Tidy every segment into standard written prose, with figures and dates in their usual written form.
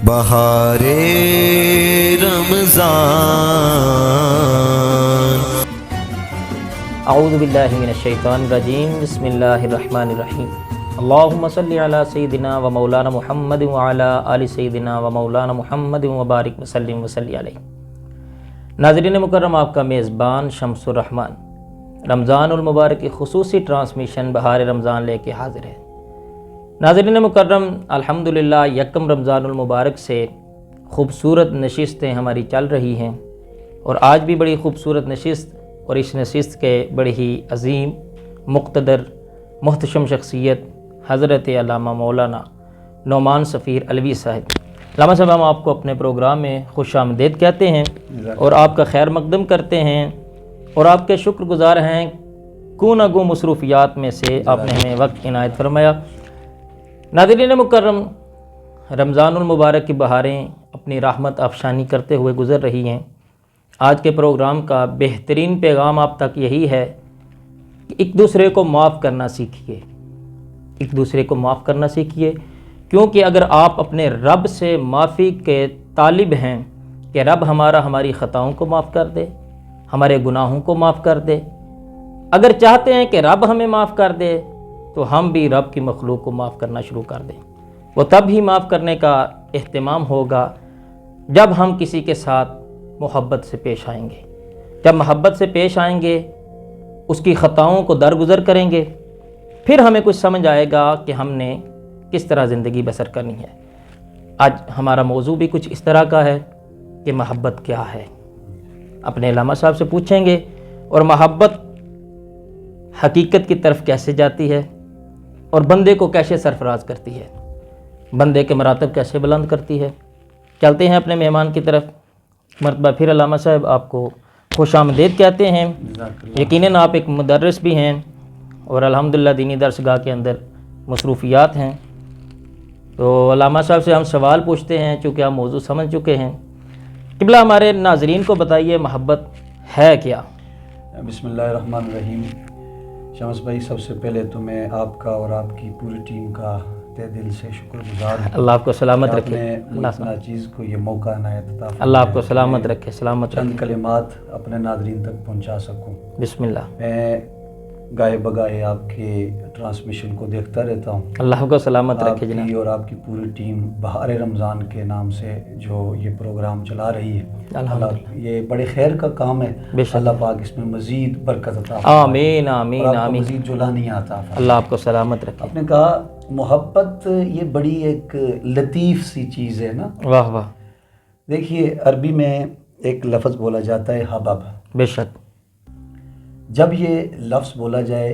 بہارے رمضان۔ اعوذ باللہ من الشیطان الرجیم، بسم اللہ الرحمن الرحیم۔ اللہم صلی علی سیدنا و مولانا محمد وعلی آل سیدنا و مولانا محمد وبارک وسلم وصلی علیہ۔ ناظرین مکرم، آپ کا میزبان شمس الرحمن رمضان المبارک کی خصوصی ٹرانسمیشن بہار رمضان لے کے حاضر ہے۔ ناظرین مکرم، الحمدللہ یکم رمضان المبارک سے خوبصورت نشستیں ہماری چل رہی ہیں، اور آج بھی بڑی خوبصورت نشست، اور اس نشست کے بڑی ہی عظیم مقتدر محتشم شخصیت حضرت علامہ مولانا نعمان سفیر علوی صاحب۔ علامہ صاحب، ہم آپ کو اپنے پروگرام میں خوش آمدید کہتے ہیں اور آپ کا خیر مقدم کرتے ہیں، اور آپ کے شکر گزار ہیں کو نہ گو مصروفیات میں سے آپ نے ہمیں وقت عنایت فرمایا۔ ناظرین مکرم، رمضان المبارک کی بہاریں اپنی رحمت افشانی کرتے ہوئے گزر رہی ہیں۔ آج کے پروگرام کا بہترین پیغام آپ تک یہی ہے کہ ایک دوسرے کو معاف کرنا سیکھیے، ایک دوسرے کو معاف کرنا سیکھیے، کیونکہ اگر آپ اپنے رب سے معافی کے طالب ہیں کہ رب ہماری خطاؤں کو معاف کر دے، ہمارے گناہوں کو معاف کر دے، اگر چاہتے ہیں کہ رب ہمیں معاف کر دے تو ہم بھی رب کی مخلوق کو معاف کرنا شروع کر دیں۔ وہ تب ہی معاف کرنے کا اہتمام ہوگا جب ہم کسی کے ساتھ محبت سے پیش آئیں گے۔ جب محبت سے پیش آئیں گے، اس کی خطاؤں کو درگزر کریں گے، پھر ہمیں کچھ سمجھ آئے گا کہ ہم نے کس طرح زندگی بسر کرنی ہے۔ آج ہمارا موضوع بھی کچھ اس طرح کا ہے کہ محبت کیا ہے، اپنے علامہ صاحب سے پوچھیں گے، اور محبت حقیقت کی طرف کیسے جاتی ہے، اور بندے کو کیسے سرفراز کرتی ہے، بندے کے مراتب کیسے بلند کرتی ہے۔ چلتے ہیں اپنے مہمان کی طرف۔ مرتبہ پھر علامہ صاحب آپ کو خوش آمدید کہتے ہیں۔ یقیناً آپ ایک مدرس بھی ہیں، اور الحمدللہ دینی درس گاہ کے اندر مصروفیات ہیں، تو علامہ صاحب سے ہم سوال پوچھتے ہیں چونکہ آپ موضوع سمجھ چکے ہیں۔ قبلہ ہمارے ناظرین کو بتائیے محبت ہے کیا؟ بسم اللہ الرحمن الرحیم۔ شمس بھائی، سب سے پہلے تو میں آپ کا اور آپ کی پوری ٹیم کا تہ دل سے شکر گزار ہوں۔ اللہ آپ کو سلامت رکھے، اللہ چیز کو یہ موقع عنایت عطا فرمائے، اللہ آپ کو سلامت رکھے، سلامت چند رکھے۔ کلمات اپنے ناظرین تک پہنچا سکوں۔ بسم اللہ۔ میں گائے بگائے آپ کے ٹرانسمیشن کو دیکھتا رہتا ہوں۔ اللہ کو سلامت آپ رکھے جناب۔ کی اور آپ کی پوری ٹیم بہار رمضان کے نام سے جو یہ پروگرام چلا رہی ہے، اللہ یہ بڑے خیر کا کام ہے۔ اللہ پاک اس میں مزید برکت عطا فرمائے۔ آمین آمین آمین۔ مزید جلانیاں عطا فرمائے۔ اللہ آپ کو سلامت رکھے۔ آپ نے کہا محبت یہ بڑی ایک لطیف سی چیز ہے نا۔ واہ واہ۔ دیکھیے، عربی میں ایک لفظ بولا جاتا ہے حبب۔ بے شک۔ جب یہ لفظ بولا جائے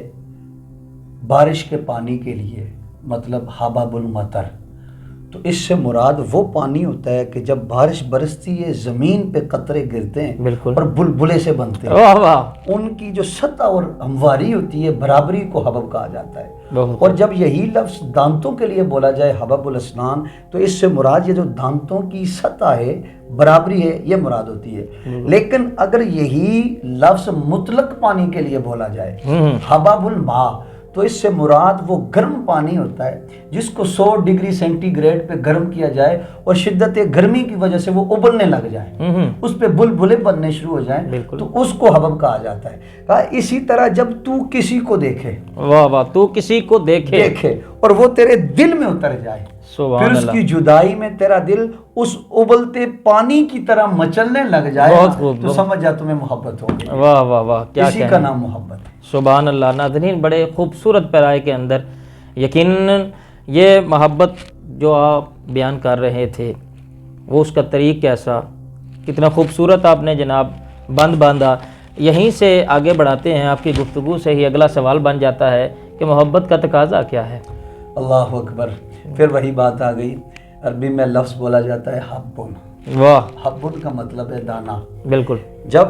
بارش کے پانی کے لیے، مطلب حبب المطر، تو اس سے مراد وہ پانی ہوتا ہے کہ جب بارش برستی ہے زمین پہ قطرے گرتے ہیں بالکل، اور بلبلے سے بنتے ہیں، واہ واہ، ان کی جو سطح اور ہمواری ہوتی ہے، برابری کو حبب کہا جاتا ہے۔ بہت۔ اور جب یہی لفظ دانتوں کے لیے بولا جائے حبب الاسنان، تو اس سے مراد یہ جو دانتوں کی سطح ہے، برابری ہے، یہ مراد ہوتی ہے۔ لیکن اگر یہی لفظ مطلق پانی کے لیے بولا جائے حبب الماء، تو اس سے مراد وہ گرم پانی ہوتا ہے جس کو 100 ڈگری سینٹی گریڈ پہ گرم کیا جائے اور شدت گرمی کی وجہ سے وہ ابلنے لگ جائے، اس پہ بلبلے بننے شروع ہو جائیں، تو اس کو حبب کہا جاتا ہے۔ کہا اسی طرح جب تو کسی کو دیکھے، واہ واہ، تو کسی کو دیکھے اور وہ تیرے دل میں اتر جائے، پھر اس کی جدائی میں تیرا دل اس ابلتے پانی کی طرح مچلنے لگ جائے، تو سمجھ جا تمہیں محبت ہوگی۔ واہ واہ واہ، کیا اسی کا نام محبت ہے۔ سبحان اللہ۔ ناظرین، بڑے خوبصورت پیرائے کے اندر یقیناً یہ محبت جو آپ بیان کر رہے تھے، وہ اس کا طریق کیسا، کتنا خوبصورت آپ نے جناب بند باندھا۔ یہیں سے آگے بڑھاتے ہیں، آپ کی گفتگو سے ہی اگلا سوال بن جاتا ہے کہ محبت کا تقاضا کیا ہے؟ اللہ اکبر۔ پھر وہی بات آ گئی، عربی میں لفظ بولا جاتا ہے حبن۔ واہ، حبن کا مطلب ہے دانا۔ بالکل۔ جب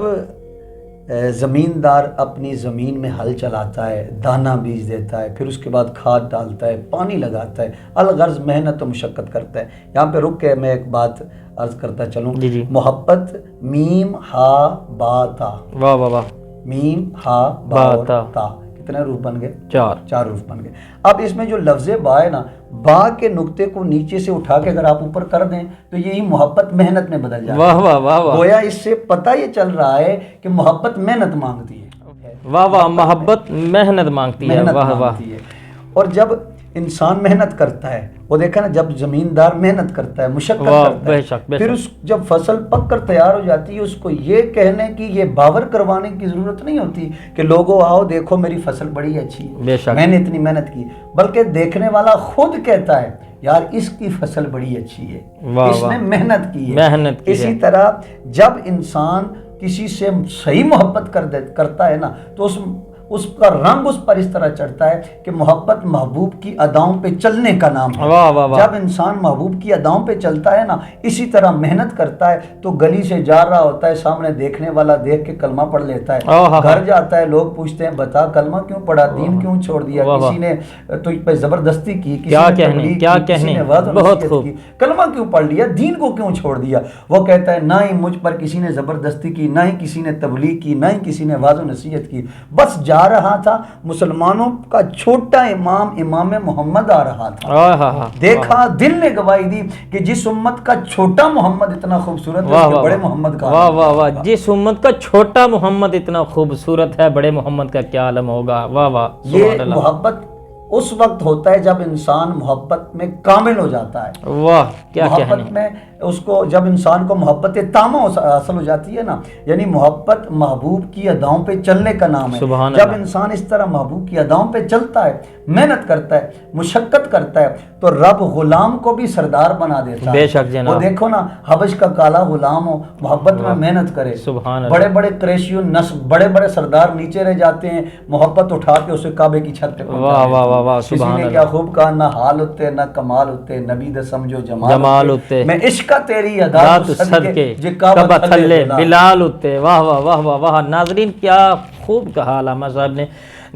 زمیندار اپنی زمین میں ہل چلاتا ہے، دانا بیج دیتا ہے، پھر اس کے بعد کھاد ڈالتا ہے، پانی لگاتا ہے، الغرض محنت و مشقت کرتا ہے۔ یہاں پہ رک کے میں ایک بات عرض کرتا چلوں۔ جی۔ محبت میم ہا با تا، واہ واہ واہ، میم ہا با تا، کتنے حروف بن گئے؟ 4 حروف بن گئے۔ اب اس میں جو لفظ با ہے نا، با کے نقطے کو نیچے سے اٹھا کے اگر آپ اوپر کر دیں تو یہی محبت محنت میں بدل جاتا ہے۔ واہ واہ واہ واہ، گویا اس سے پتہ یہ چل رہا ہے کہ محبت محنت مانگتی ہے۔ واہ واہ، محبت محنت مانگتی ہے، محنت واہ واہ، مانگتی ہے۔ اور جب انسان محنت کرتا ہے، وہ دیکھا نا، جب زمیندار محنت کرتا ہے، مشقت واہ، کرتا بے ہے، شک، بے پھر شک۔ اس جب فصل پک کر تیار ہو جاتی ہے، اس کو یہ کہنے کی، یہ باور کروانے کی ضرورت نہیں ہوتی کہ لوگوں آؤ دیکھو میری فصل بڑی اچھی بے ہے، شک، میں نے اتنی محنت کی، بلکہ دیکھنے والا خود کہتا ہے یار اس کی فصل بڑی اچھی ہے، واہ اس نے واہ، محنت کی ہے۔ محنت کی ہے۔ اسی طرح جب انسان کسی سے صحیح محبت کرتا ہے نا، تو اس کا رنگ اس پر اس طرح چڑھتا ہے کہ محبت محبوب کی اداؤں پہ چلنے کا نام ہے۔ واہ واہ واہ، جب انسان محبوب کی اداؤں پہ چلتا ہے نا، اسی طرح محنت کرتا ہے، تو گلی سے جا رہا ہوتا ہے، سامنے دیکھنے والا دیکھ کے کلمہ پڑھ لیتا ہے، گھر جاتا ہے، لوگ پوچھتے ہیں بتا کلمہ کیوں پڑھا، دین کیوں چھوڑ دیا، کسی نے تو پہ زبردستی کی، کسی نے تبلیغ کی، کسی نے وعظ و نصیحت کی، کلمہ کیوں پڑھ لیا، دین کو کیوں چھوڑ دیا؟ وہ کہتا ہے نہ ہی مجھ پر کسی نے زبردستی کی، نہ ہی کسی نے تبلیغ کی، نہ ہی کسی نے وعظ و نصیحت کی، بس جا رہا تھا، مسلمانوں کا چھوٹا امام محمد آ رہا تھا، دیکھا، دل نے گواہی دی کہ جس امت کا چھوٹا محمد اتنا خوبصورت ہے، اس کے بڑے محمد کا واہ واہ واہ، جس امت کا چھوٹا محمد اتنا خوبصورت ہے، بڑے محمد کا کیا عالم ہوگا۔ واہ واہ، یہ محبت اس وقت ہوتا ہے جب انسان محبت میں کامل ہو جاتا ہے۔ واہ، کیا محبت میں اس کو، جب انسان کو محبت تامہ حاصل ہو جاتی ہے نا، یعنی محبت محبوب کی اداؤں پہ چلنے کا نام ہے۔ جب انسان اس طرح محبوب کی اداؤں پہ چلتا ہے، محنت کرتا ہے، مشقت کرتا ہے، تو رب غلام کو بھی سردار بنا دیتا ہے۔ بے شک جناب، وہ دیکھو نا، حبش کا کالا غلام ہو، محبت میں محنت کرے، سبحان اللہ، بڑے بڑے قریشیوں نسب، بڑے بڑے سردار نیچے رہ جاتے ہیں، محبت اٹھا کے اسے کعبے کی چھت پہ واہ واہ واہ واہ، کسی نے کیا خوب کہا، نہ حال ہوتے نہ کمال ہوتے، نبی دے سمجھو جمال ہوتے، میں عشق تیری ادا تو صدقے جے کعبہ تھلے بلال ہوتے۔ واہ واہ واہ واہ واہ، ناظرین کیا خوب کہا علامہ صاحب نے۔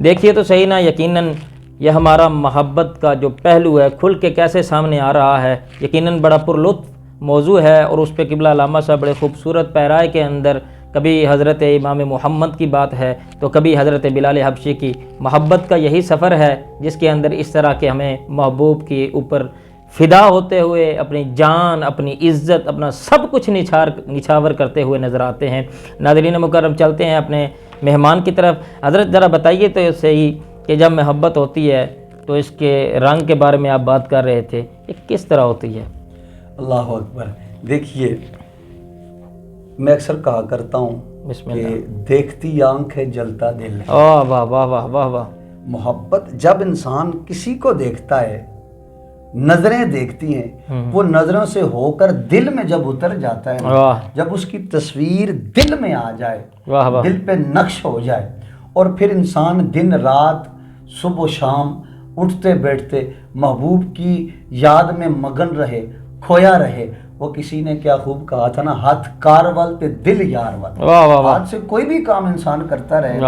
دیکھیے تو صحیح نا، یقیناً یہ ہمارا محبت کا جو پہلو ہے کھل کے کیسے سامنے آ رہا ہے، یقیناً بڑا پرلطف موضوع ہے، اور اس پہ قبلہ علامہ صاحب بڑے خوبصورت پیرائے کے اندر کبھی حضرت امام محمد کی بات ہے تو کبھی حضرت بلال حبشی کی۔ محبت کا یہی سفر ہے جس کے اندر اس طرح کے ہمیں محبوب کے اوپر فدا ہوتے ہوئے اپنی جان، اپنی عزت، اپنا سب کچھ نچھاور کرتے ہوئے نظر آتے ہیں۔ ناظرین مکرم، چلتے ہیں اپنے مہمان کی طرف۔ حضرت ذرا بتائیے تو صحیح کہ جب محبت ہوتی ہے تو اس کے رنگ کے بارے میں آپ بات کر رہے تھے، یہ کس طرح ہوتی ہے؟ اللہ اکبر۔ دیکھیے، میں اکثر کہا کرتا ہوں بسم کہ اللہ، دیکھتی آنکھ ہے جلتا دل ہے۔ واہ واہ واہ واہ واہ واہ، محبت جب انسان کسی کو دیکھتا ہے، نظریں دیکھتی ہیں، وہ نظروں سے ہو کر دل میں جب اتر جاتا ہے، جب اس کی تصویر دل میں آ جائے، دل پہ نقش ہو جائے، اور پھر انسان دن رات، صبح و شام، اٹھتے بیٹھتے محبوب کی یاد میں مگن رہے، کھویا رہے۔ وہ کسی نے کیا خوب کہا تھا نا، ہاتھ کارول تے دل یارول۔ ہاتھ سے کوئی بھی کام انسان کرتا رہے،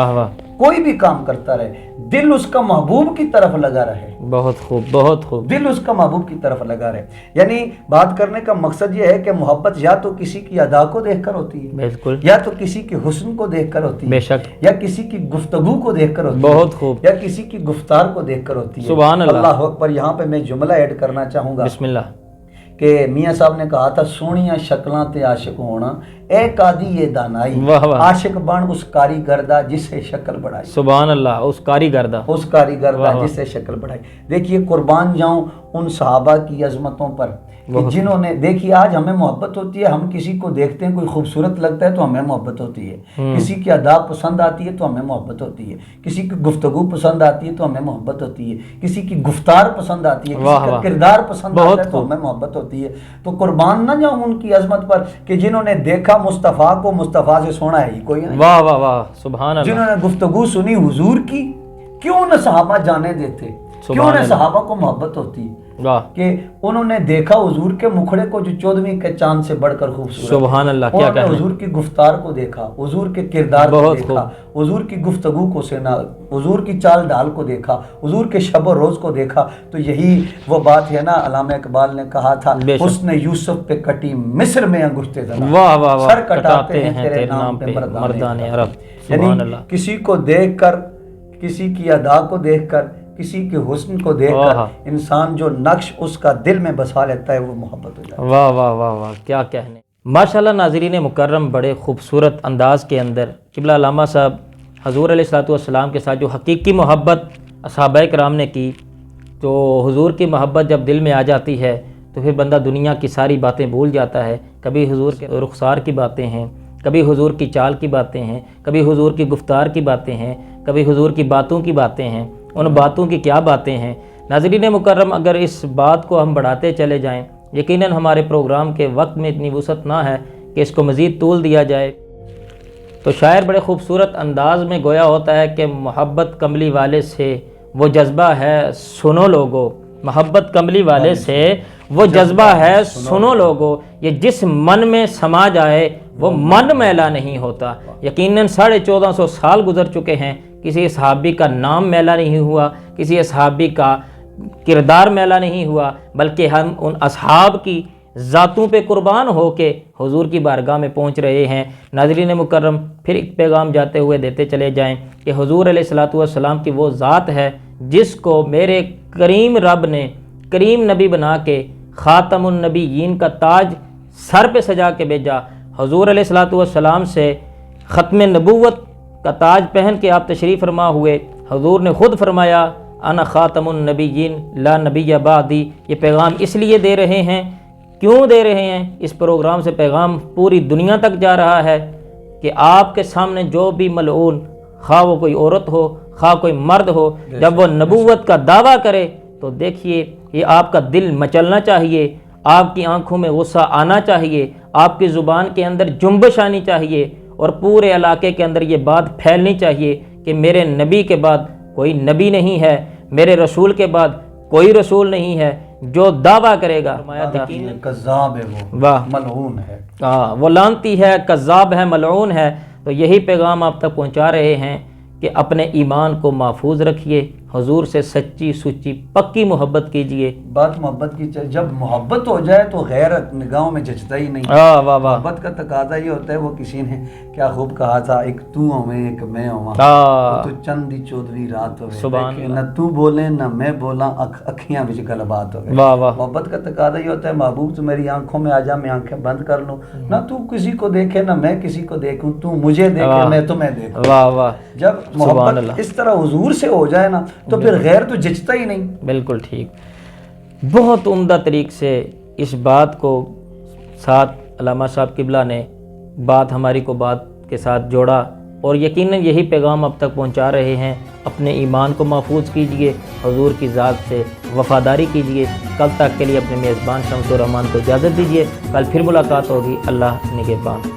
کوئی بھی کام کرتا رہے، دل اس کا محبوب کی طرف لگا رہے۔ بہت خوب، بہت خوب، دل اس کا محبوب کی طرف لگا رہے۔ یعنی بات کرنے کا مقصد یہ ہے کہ محبت یا تو کسی کی ادا کو دیکھ کر ہوتی ہے، بالکل، یا تو کسی کے حسن کو دیکھ کر ہوتی ہے، بے شک، یا کسی کی گفتگو کو دیکھ کر ہوتی ہے، بہت خوب، یا کسی کی گفتار کو دیکھ کر ہوتی ہے۔ سبحان اللہ، اللہ اکبر۔ یہاں پہ میں جملہ ایڈ کرنا چاہوں گا، بسم اللہ، کہ میاں صاحب نے کہا تھا، سونیاں شکلاں تے عاشق ہونا، اے قادی یہ دانائی، عاشق بن اس کاریگر دا جسے شکل بڑھائی۔ سبحان اللہ، اس کاریگر دا، اس کاریگر دا جسے شکل بڑھائی۔ دیکھیے، قربان جاؤں ان صحابہ کی عظمتوں پر کہ جنہوں نے، دیکھیے آج ہمیں محبت ہوتی ہے، ہم کسی کو دیکھتے ہیں، کوئی خوبصورت لگتا ہے تو ہمیں محبت ہوتی ہے، کسی کی ادا پسند آتی ہے تو ہمیں محبت ہوتی ہے، کسی کی گفتگو پسند آتی ہے تو ہمیں محبت ہوتی ہے، کسی کی گفتار پسند آتی ہے، کسی کا کردار پسند آتا ہے تو ہمیں محبت ہوتی ہے۔ تو قربان نہ جاؤں ان کی عظمت پر کہ جنہوں نے دیکھا مصطفیٰ کو، مصطفیٰ سے سونا ہے ہی کوئی نہیں۔ واہ واہ واہ، سبحان اللہ، جنہوں نے گفتگو سنی حضور کی، کیوں نہ صحابہ جانے دیتے، کیوں نہ صحابہ کو محبت ہوتی کہ انہوں نے دیکھا حضور کے مکھڑے کو جو 14ویں کے چاند سے بڑھ کر خوبصورت، سبحان اللہ، کیا کہنا، حضور کی گفتار کو دیکھا، حضور کے کردار کو دیکھا، حضور کی گفتگو کو سنا، حضور کی چال ڈال کو دیکھا، حضور کے شب و روز کو دیکھا۔ تو یہی وہ بات ہے نا، علامہ اقبال نے کہا تھا، حسن یوسف پہ کٹی مصر میں انگشتے زنا، سر کٹاتے ہیں تیرے نام پہ مردان عرب۔ یعنی کسی کو دیکھ کر کسی کی ادا کو دیکھ کر، کسی کے حسن کو دیکھ کر انسان جو نقش اس کا دل میں بسا لیتا ہے وہ محبت ہو جاتی ہے۔ واہ واہ واہ واہ، کیا کہنے۔ ماشاءاللہ ناظرین مکرم، بڑے خوبصورت انداز کے اندر قبلہ علامہ صاحب حضور علیہ الصلوۃ والسلام کے ساتھ جو حقیقی محبت صحابہ کرام نے کی، تو حضور کی محبت جب دل میں آ جاتی ہے تو پھر بندہ دنیا کی ساری باتیں بھول جاتا ہے۔ کبھی حضور کے رخسار کی باتیں ہیں، کبھی حضور کی چال کی باتیں ہیں، کبھی حضور کی گفتار کی باتیں ہیں، کبھی حضور کی باتوں کی باتیں ہیں۔ ان باتوں کی کیا باتیں ہیں ناظرین مکرم، اگر اس بات کو ہم بڑھاتے چلے جائیں، یقیناً ہمارے پروگرام کے وقت میں اتنی وسعت نہ ہے کہ اس کو مزید طول دیا جائے۔ تو شاعر بڑے خوبصورت انداز میں گویا ہوتا ہے کہ محبت کملی والے سے وہ جذبہ ہے سنو لوگو، محبت کملی والے سے وہ جذبہ ہے سنو لوگو، یہ جس من میں سما جائے وہ من میلا نہیں ہوتا۔ یقیناً 1450 سال گزر چکے ہیں، کسی صحابی کا نام میلا نہیں ہوا، کسی صحابی کا کردار میلا نہیں ہوا، بلکہ ہم ان اصحاب کی ذاتوں پہ قربان ہو کے حضور کی بارگاہ میں پہنچ رہے ہیں۔ ناظرین مکرم، پھر ایک پیغام جاتے ہوئے دیتے چلے جائیں کہ حضور علیہ الصلوۃ والسلام کی وہ ذات ہے جس کو میرے کریم رب نے کریم نبی بنا کے خاتم النبیین کا تاج سر پہ سجا کے بھیجا۔ حضور علیہ الصلوۃ والسلام سے ختم نبوت کا تاج پہن کے آپ تشریف فرما ہوئے۔ حضور نے خود فرمایا انا خاتم النبیین لا نبی بعدی۔ یہ پیغام اس لیے دے رہے ہیں، کیوں دے رہے ہیں؟ اس پروگرام سے پیغام پوری دنیا تک جا رہا ہے کہ آپ کے سامنے جو بھی ملعون، خواہ وہ کوئی عورت ہو خواہ کوئی مرد ہو، جب وہ نبوت کا دعویٰ کرے تو دیکھیے یہ آپ کا دل مچلنا چاہیے، آپ کی آنکھوں میں غصہ آنا چاہیے، آپ کی زبان کے اندر جنبش آنی چاہیے، اور پورے علاقے کے اندر یہ بات پھیلنی چاہیے کہ میرے نبی کے بعد کوئی نبی نہیں ہے، میرے رسول کے بعد کوئی رسول نہیں ہے۔ جو دعویٰ کرے گا کذاب ہے، وہ ملعون ہے، وہ لعنتی ہے، کذاب ہے، ملعون ہے۔ تو یہی پیغام آپ تک پہنچا رہے ہیں کہ اپنے ایمان کو محفوظ رکھیے، حضور سے سچی سچی پکی محبت کیجئے۔ بات محبت کی چاہیے، جب محبت ہو جائے تو غیر نگاہوں میں جچتا ہی نہیں۔ محبت کا تقاضا یہ ہوتا ہے، وہ کسی نے کیا خوب کہا تھا، ایک تو ہوئے ایک میں ہوں، تو چندی چودھری رات ہوئے، نہ تو بولے نہ میں بولا، اکھیاں وچ گل بات ہوئے۔ محبت کا تقاضا یہ ہوتا ہے، محبوب تو میری آنکھوں میں آ جا، میں آنکھیں بند کر لوں، نہ تو کسی کو دیکھے نہ میں کسی کو دیکھوں، تو مجھے دیکھے میں تمہیں دیکھوں۔ جب محبت اس طرح حضور سے ہو جائے نا تو پھر غیر تو جچتا ہی نہیں۔ بالکل ٹھیک، بہت عمدہ طریق سے اس بات کو ساتھ علامہ صاحب قبلہ نے بات ہماری کو بات کے ساتھ جوڑا، اور یقیناً یہی پیغام اب تک پہنچا رہے ہیں۔ اپنے ایمان کو محفوظ کیجئے، حضور کی ذات سے وفاداری کیجئے۔ کل تک کے لیے اپنے میزبان شمس الرحمان کو اجازت دیجئے، کل پھر ملاقات ہوگی۔ اللہ نگہبان۔